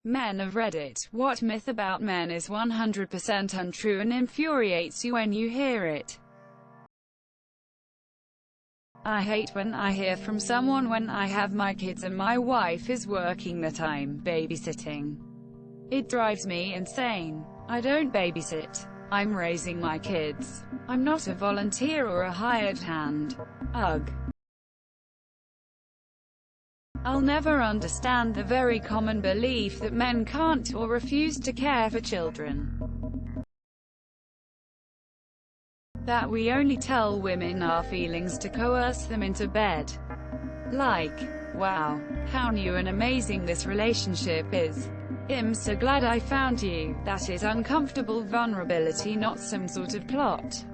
Men of Reddit, what myth about men is 100% untrue and infuriates you when you hear it? I hate when I hear from someone when I have my kids and my wife is working that I'm babysitting. It drives me insane. I don't babysit. I'm raising my kids. I'm not a volunteer or a hired hand. Ugh. I'll never understand the very common belief that men can't or refuse to care for children. That we only tell women our feelings to coerce them into bed. Like, wow, how new and amazing this relationship is. I'm so glad I found you. That is uncomfortable vulnerability, not some sort of plot.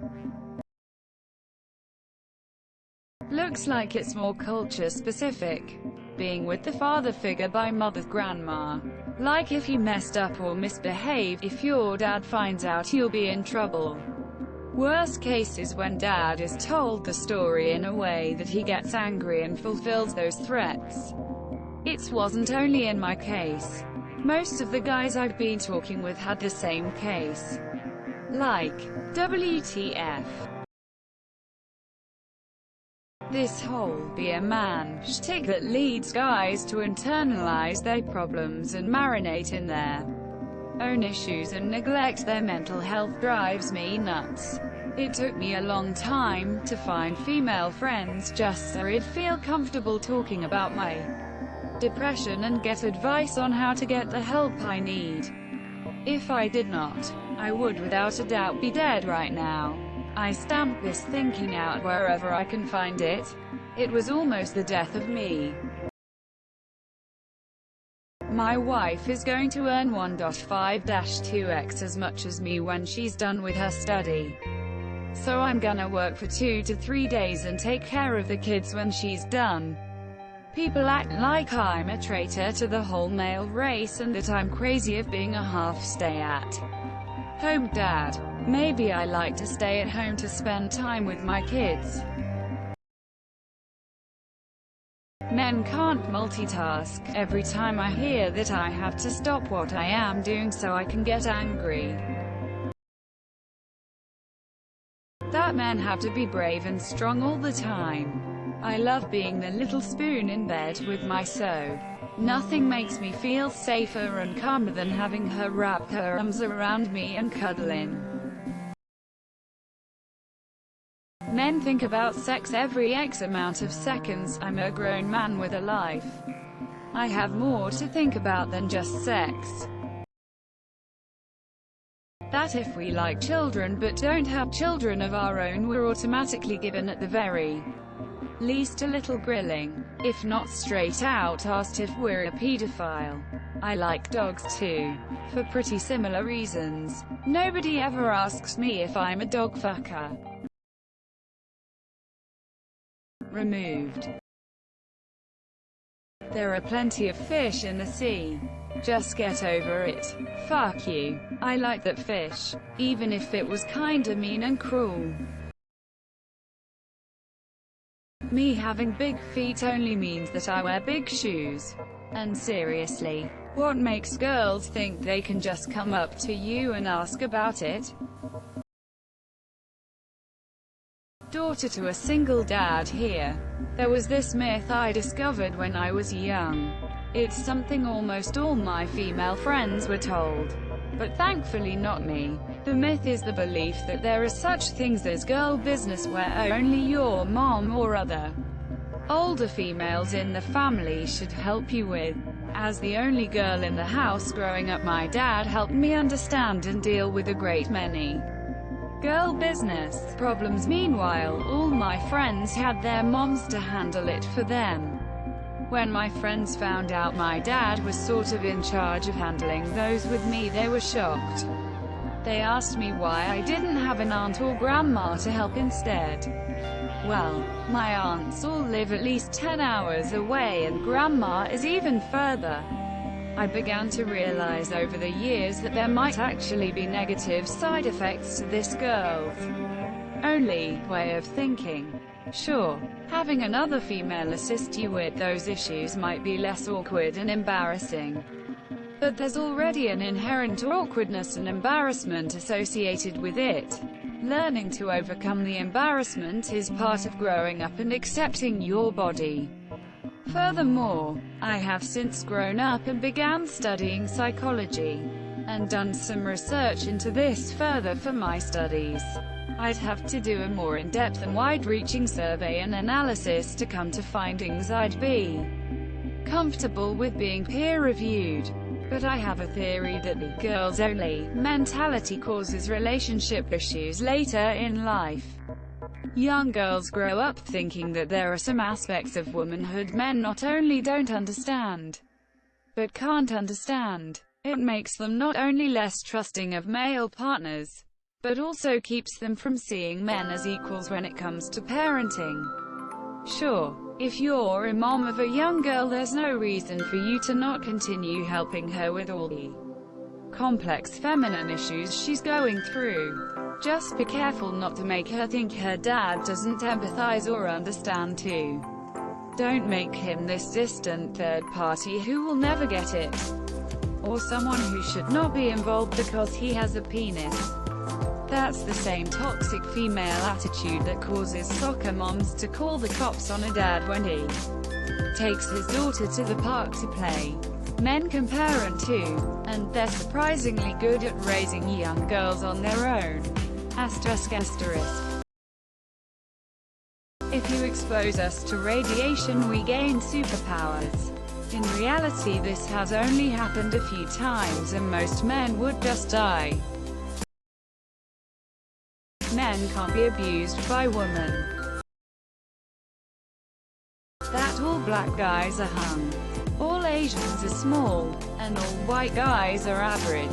Looks like it's more culture specific. Being with the father figure by mother's grandma. Like if you messed up or misbehaved, if your dad finds out you'll be in trouble. Worst case is when dad is told the story in a way that he gets angry and fulfills those threats. It wasn't only in my case. Most of the guys I've been talking with had the same case. Like, WTF. This whole "be a man" shtick that leads guys to internalize their problems and marinate in their own issues and neglect their mental health drives me nuts. It took me a long time to find female friends just so I'd feel comfortable talking about my depression and get advice on how to get the help I need. If I did not, I would without a doubt be dead right now. I stamp this thinking out wherever I can find it. It was almost the death of me. My wife is going to earn 1.5-2x as much as me when she's done with her study. So I'm gonna work for 2 to 3 days and take care of the kids when she's done. People act like I'm a traitor to the whole male race and that I'm crazy of being a half stay-at-home dad. Maybe I like to stay at home to spend time with my kids. Men can't multitask. Every time I hear that, I have to stop what I am doing so I can get angry. That men have to be brave and strong all the time. I love being the little spoon in bed with my so. Nothing makes me feel safer and calmer than having her wrap her arms around me and cuddle in. Men think about sex every X amount of seconds. I'm a grown man with a life. I have more to think about than just sex. That if we like children but don't have children of our own, we're automatically given at the very least a little grilling. If not straight out asked if we're a pedophile. I like dogs too. For pretty similar reasons. Nobody ever asks me if I'm a dog fucker. Removed. There are plenty of fish in the sea. Just get over it. Fuck you. I like that fish. Even if it was kinda mean and cruel. Me having big feet only means that I wear big shoes. And seriously, what makes girls think they can just come up to you and ask about it? Daughter to a single dad here. There was this myth I discovered when I was young. It's something almost all my female friends were told. But thankfully not me. The myth is the belief that there are such things as girl business where only your mom or other older females in the family should help you with. As the only girl in the house growing up, my dad helped me understand and deal with a great many girl business problems. Meanwhile, all my friends had their moms to handle it for them. When my friends found out my dad was sort of in charge of handling those with me, they were shocked. They asked me why I didn't have an aunt or grandma to help instead. Well, my aunts all live at least 10 hours away and grandma is even further. I began to realize over the years that there might actually be negative side effects to this girl's only way of thinking. Sure, having another female assist you with those issues might be less awkward and embarrassing. but there's already an inherent awkwardness and embarrassment associated with it. Learning to overcome the embarrassment is part of growing up and accepting your body. Furthermore, I have since grown up and began studying psychology, and done some research into this further for my studies. I'd have to do a more in-depth and wide-reaching survey and analysis to come to findings I'd be comfortable with being peer-reviewed. But I have a theory that the girls-only mentality causes relationship issues later in life. Young girls grow up thinking that there are some aspects of womanhood men not only don't understand, but can't understand. It makes them not only less trusting of male partners, but also keeps them from seeing men as equals when it comes to parenting. Sure, if you're a mom of a young girl, there's no reason for you to not continue helping her with all the complex feminine issues she's going through. Just be careful not to make her think her dad doesn't empathize or understand too. Don't make him this distant third party who will never get it, or someone who should not be involved because he has a penis. That's the same toxic female attitude that causes soccer moms to call the cops on a dad when he takes his daughter to the park to play. Men can parent too, and they're surprisingly good at raising young girls on their own. Asterisk asterisk. If you expose us to radiation, we gain superpowers. In reality, this has only happened a few times and most men would just die. Men can't be abused by women. That all black guys are hung, all Asians are small, and all white guys are average.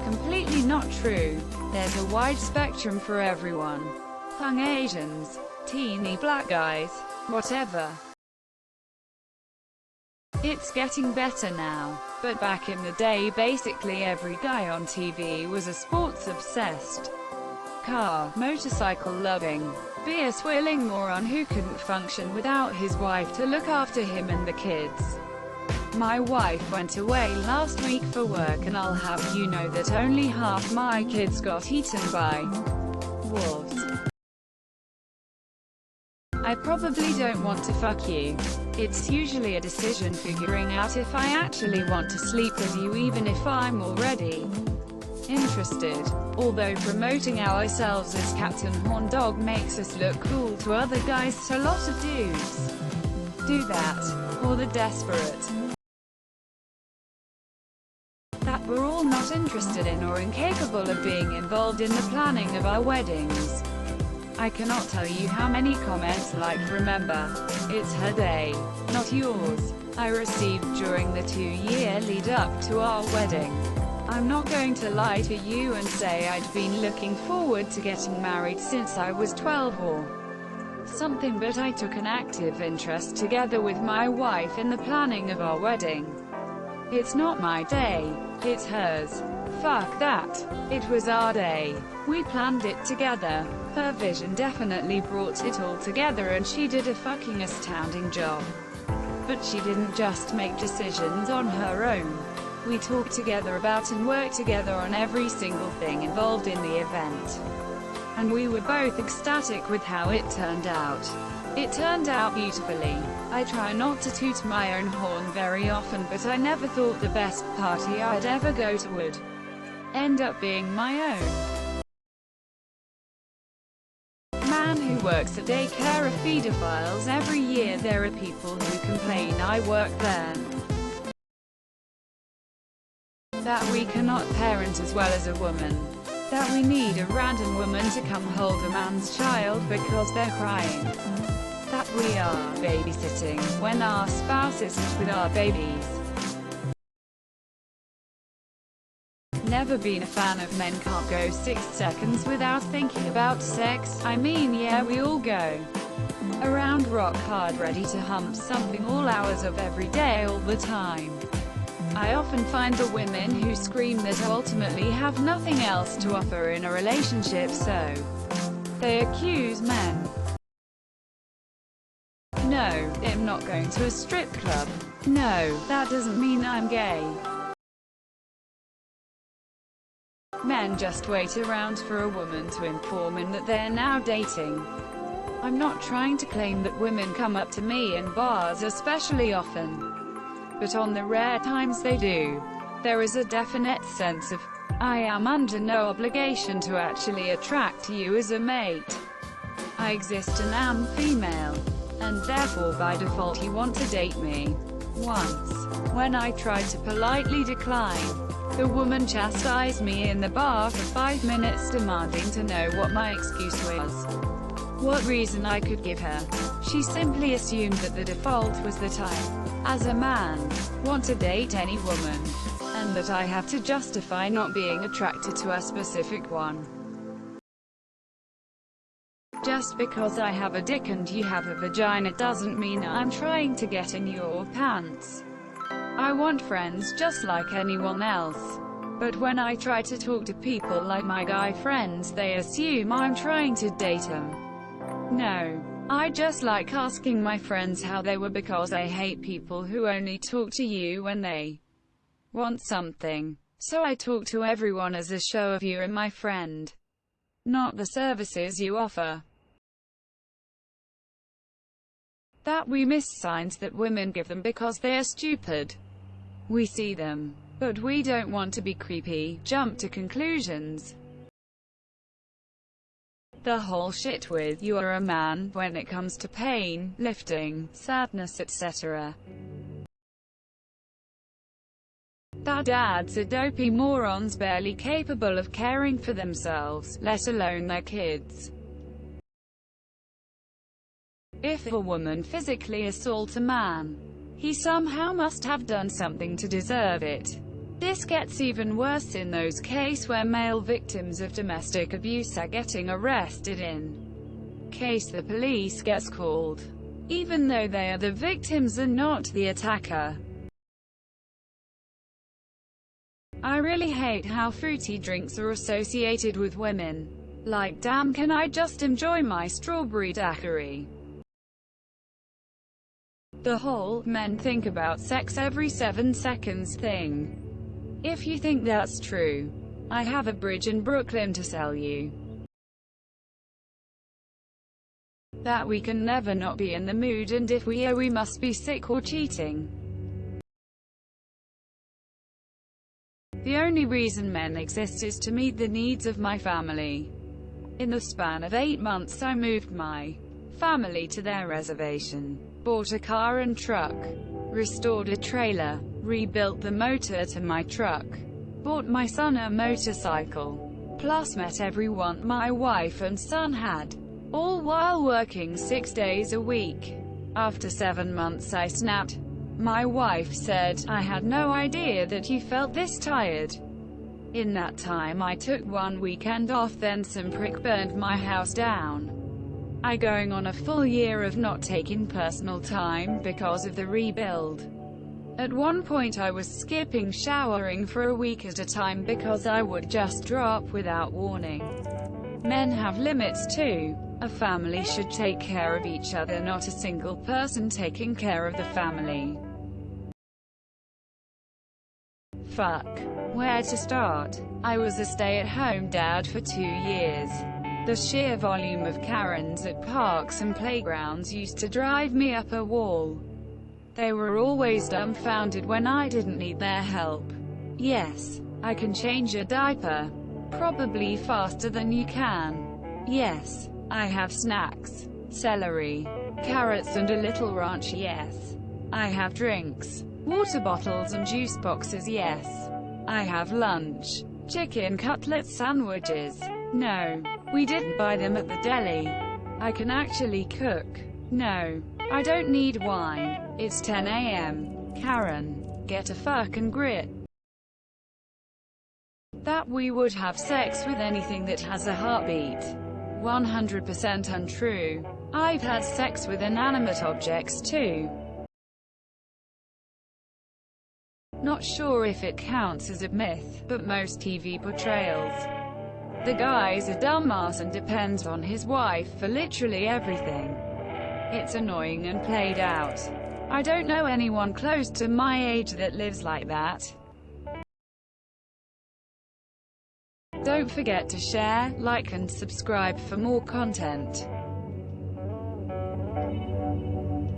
Completely not true. There's a wide spectrum for everyone. Hung Asians, teeny black guys, whatever. It's getting better now, but back in the day basically every guy on TV was a sports-obsessed, car, motorcycle-loving, beer-swilling moron who couldn't function without his wife to look after him and the kids. My wife went away last week for work and I'll have you know that only half my kids got eaten by wolves. I probably don't want to fuck you. It's usually a decision figuring out if I actually want to sleep with you even if I'm already interested. Although promoting ourselves as Captain Horn Dog makes us look cool to other guys, so lots of dudes do that, or the desperate that we're all not interested in or incapable of being involved in the planning of our weddings. I cannot tell you how many comments like "Remember, it's her day, not yours," I received during the 2-year lead up to our wedding. I'm not going to lie to you and say I'd been looking forward to getting married since I was 12 or something, but I took an active interest together with my wife in the planning of our wedding. It's not my day, it's hers. Fuck that. It was our day. We planned it together. Her vision definitely brought it all together and she did a fucking astounding job. But she didn't just make decisions on her own. We talked together about and worked together on every single thing involved in the event. And we were both ecstatic with how it turned out. It turned out beautifully. I try not to toot my own horn very often, but I never thought the best party I'd ever go to would end up being my own. Man who works at daycare of pedophiles every year. There are people who complain I work there, that we cannot parent as well as a woman, that we need a random woman to come hold a man's child because they're crying, that we are babysitting when our spouse isn't with our babies. Never been a fan of men can't go 6 seconds without thinking about sex. I mean, yeah, we all go around rock hard ready to hump something all hours of every day all the time. I often find the women who scream that ultimately have nothing else to offer in a relationship, so they accuse men. No, I'm not going to a strip club. No, that doesn't mean I'm gay. Men just wait around for a woman to inform him that they're now dating. I'm not trying to claim that women come up to me in bars especially often, but on the rare times they do, there is a definite sense of, I am under no obligation to actually attract you as a mate. I exist and am female, and therefore by default you want to date me. Once, when I tried to politely decline, the woman chastised me in the bar for 5 minutes demanding to know what my excuse was, what reason I could give her. She simply assumed that the default was that I, as a man, want to date any woman, and that I have to justify not being attracted to a specific one. Just because I have a dick and you have a vagina doesn't mean I'm trying to get in your pants. I want friends just like anyone else. But when I try to talk to people like my guy friends, they assume I'm trying to date them. No. I just like asking my friends how they were because I hate people who only talk to you when they want something. So I talk to everyone as a show of you are my friend, not the services you offer. That we miss signs that women give them because they are stupid. We see them, but we don't want to be creepy, jump to conclusions. The whole shit with "you are a man" when it comes to pain, lifting, sadness, etc. That dads are dopey morons barely capable of caring for themselves, let alone their kids. If a woman physically assaults a man, he somehow must have done something to deserve it. This gets even worse in those cases where male victims of domestic abuse are getting arrested in case the police gets called, even though they are the victims and not the attacker. I really hate how fruity drinks are associated with women. Like, damn, can I just enjoy my strawberry daiquiri? The whole "men think about sex every 7 seconds" thing. If you think that's true, I have a bridge in Brooklyn to sell you. That we can never not be in the mood, and if we are, we must be sick or cheating. The only reason men exist is to meet the needs of my family. In the span of 8 months I moved my family to their reservation, bought a car and truck, restored a trailer, rebuilt the motor to my truck, bought my son a motorcycle, plus met everyone my wife and son had, all while working 6 days a week. After 7 months I snapped. My wife said, "I had no idea that you felt this tired." In that time I took 1 weekend off, then some prick burned my house down. I going on a full year of not taking personal time because of the rebuild. At one point I was skipping showering for a week at a time because I would just drop without warning. Men have limits too. A family should take care of each other, not a single person taking care of the family. Fuck. Where to start? I was a stay-at-home dad for 2 years. The sheer volume of Karens at parks and playgrounds used to drive me up a wall. They were always dumbfounded when I didn't need their help. Yes, I can change a diaper. Probably faster than you can. Yes, I have snacks, celery, carrots and a little ranch. Yes, I have drinks, water bottles and juice boxes. Yes, I have lunch, chicken cutlet sandwiches. No, we didn't buy them at the deli. I can actually cook. No, I don't need wine. It's 10 a.m. Karen, get a fucking grip. That we would have sex with anything that has a heartbeat. 100% untrue. I've had sex with inanimate objects too. Not sure if it counts as a myth, but most TV portrayals. The guy's a dumbass and depends on his wife for literally everything. It's annoying and played out. I don't know anyone close to my age that lives like that. Don't forget to share, like and subscribe for more content.